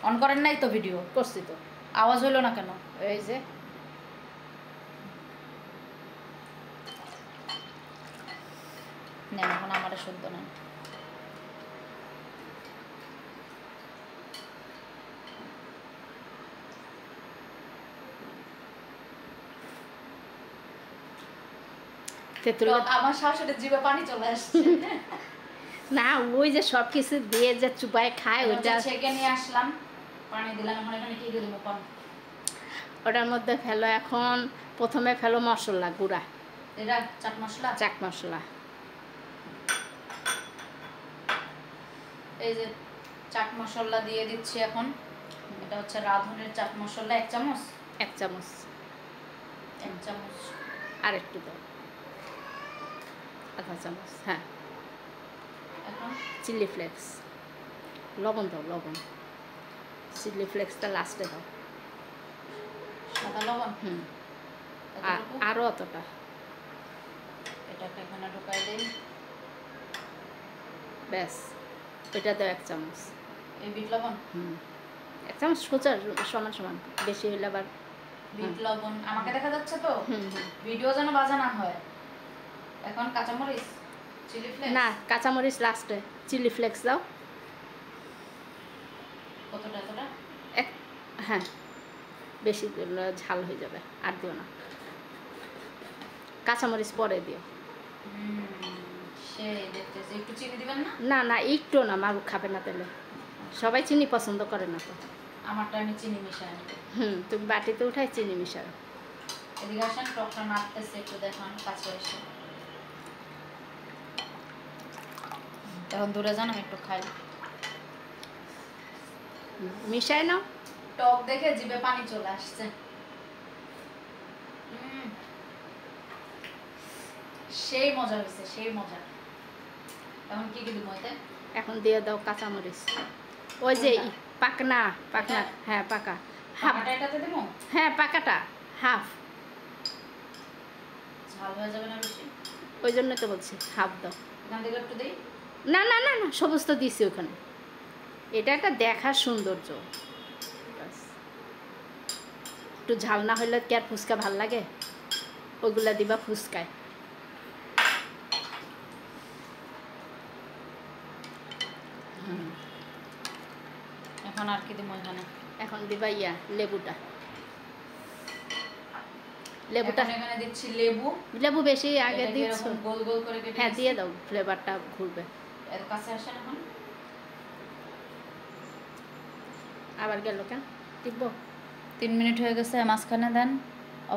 On করেন নাই তো? ভিডিও করছি তো, আওয়াজ হইলো না কেন? এই যে নেন এখন আমারে শুদ্ধ নেন। আমার শাশুড়ির জিভে পানি চলে আসছে। না, ওই যে সব কিছু দিয়ে যে চুপায় খায় ওইটা ছেঁকে নিয়ে আসলাম, পানি দিলাম। এখন এখানে কি দিয়ে দেবো? ওটার মধ্যে ফেলো এখন, প্রথমে ফেলো মশলা গুঁড়া, এটা চাট মশলা। চাট মশলা, এই যে চাট মশলা দিয়ে দিচ্ছি এখন। এটা হচ্ছে রাঁধুনের চাট মশলা, 1 চামচ। 1 চামচ, 1 চামচ। আর একটু দাও, আধা চামচ। হ্যাঁ, এখন চিলি ফ্লেক্স, লবণ দাও, লবণ। চিলি ফ্লেক্সটা লাস্টে দাও। সাদা লবণ। আরও অতটা। এটাকে এখানে ঢুকাই দিই। ব্যাস, এটা দাও 1 চামচ। এই বিট লবণ। 1 চামচ সোজা সমান সমান, বেশি হলে আবার। বিট লবণ আমাকে দেখা যাচ্ছে তো? ভিডিও যেন বাজা না হয়। এখন কাঁচামরিচ, চিলি ফ্লেক্স। না, কাঁচামরিচ লাস্টে। চিলি ফ্লেক্স দাও। কতটা? এতটা? হ্যাঁ, বেশি দিলে ঝাল হয়ে যাবে, আর দিও না। কাঁচামরিচ পরে দিও। সেই দেখতেছি। একটু চিনি দিবেন না? না না, একটু না, মারু খাবে না তেলে। সবাই চিনি পছন্দ করে না তো। আমারটা আমি চিনি মিশাই। তুমি বাটিতে উঠাই চিনি মিশাও। এদিকে আসেন, টকটা নাড়তেছে, একটু দেখান কাছে এসে। এখন দূরে যান, আমি একটু খাই। মিশাই নাও। টক দেখে জিভে পানি চলে আসছে। সেই মজা হয়েছে, সেই মজা। এখন কি কি দিব এতে? এখন দিয়ে দাও কাঁচামরিচ। ওই যে পাকনা, পাকনা। হ্যাঁ, পাকা। পাকাটা এটাতে দেবো? হ্যাঁ, পাকাটা হাফ। ঝাল হয়ে যাবে না বেশি? ওই জন্য তো বলছি হাফ দাও। এখান থেকে একটু দিই? না না না না, সবুজ তো দিছি ওখানে। এটা একটা দেখার সৌন্দর্য। একটু ঝাল না হলে কি আর ফুচকা ভাল লাগে? ওগুলা দিবা ফুচকায়। এখন আর কি দিব এখানে? এখন দিবা লেবুটা। এখানে দিচ্ছি লেবু। লেবু বেশি আগে দিচ্ছ? গোল গোল করে কেটে। হ্যাঁ, দিয়ে দাও, ফ্লেভারটা ঘুরবে। এর কাছে আসেন এখন। আবার গেল কেন? টিপব। 3 মিনিট হয়ে গেছে, মাঝখানে দেন।